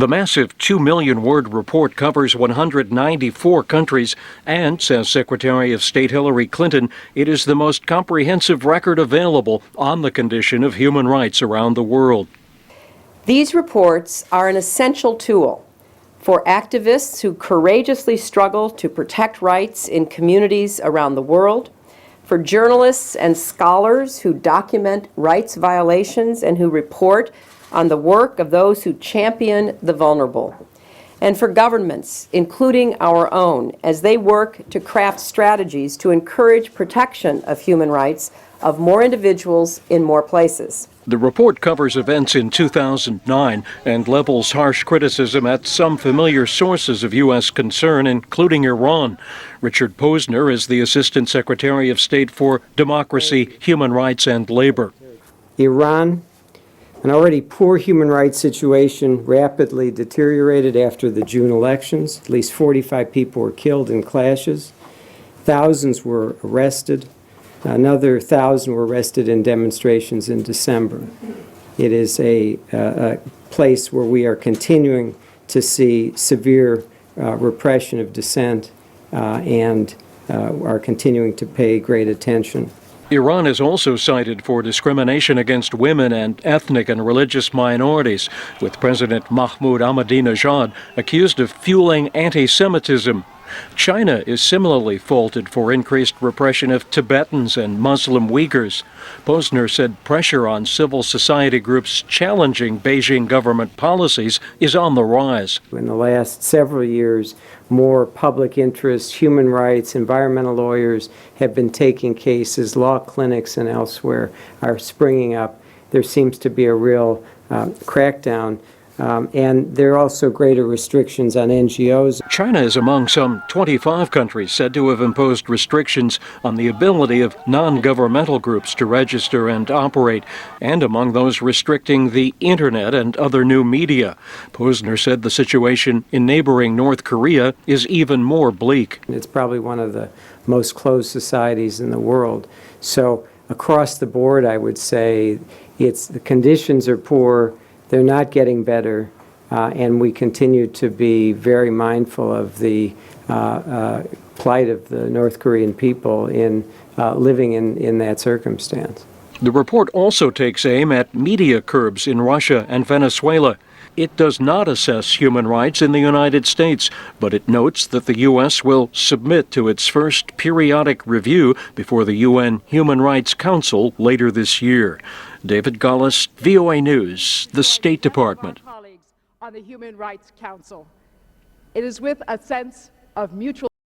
The massive 2 million-word report covers 194 countries and, says Secretary of State Hillary Clinton, it is the most comprehensive record available on the condition of human rights around the world. These reports are an essential tool for activists who courageously struggle to protect rights in communities around the world, for journalists and scholars who document rights violations and who report on the work of those who champion the vulnerable, and for governments, including our own, as they work to craft strategies to encourage protection of human rights of more individuals in more places. The report covers events in 2009 and levels harsh criticism at some familiar sources of U.S. concern, including Iran. Richard Posner is the Assistant Secretary of State for Democracy, Human Rights, and Labor. Iran, an already poor human rights situation, rapidly deteriorated after the June elections. At least 45 people were killed in clashes. Thousands were arrested. Another 1,000 were arrested in demonstrations in December. It is a place where we are continuing to see severe repression of dissent and are continuing to pay great attention. Iran is also cited for discrimination against women and ethnic and religious minorities, with President Mahmoud Ahmadinejad accused of fueling anti-Semitism. China is similarly faulted for increased repression of Tibetans and Muslim Uyghurs. Posner said pressure on civil society groups challenging Beijing government policies is on the rise. In the last several years, more public interest, human rights, environmental lawyers have been taking cases. Law clinics and elsewhere are springing up. There seems to be a real crackdown. And there are also greater restrictions on NGOs. China is among some 25 countries said to have imposed restrictions on the ability of non-governmental groups to register and operate, and among those restricting the Internet and other new media. Posner said the situation in neighboring North Korea is even more bleak. It's probably one of the most closed societies in the world. So across the board, I would say the conditions are poor. They're not getting better, and we continue to be very mindful of the plight of the North Korean people in living in that circumstance. The report also takes aim at media curbs in Russia and Venezuela. It does not assess human rights in the United States, but it notes that the U.S. will submit to its first periodic review before the UN Human Rights Council later this year. David Gollust, VOA News, the State Department. Colleagues on the Human Rights Council. It is with a sense of mutual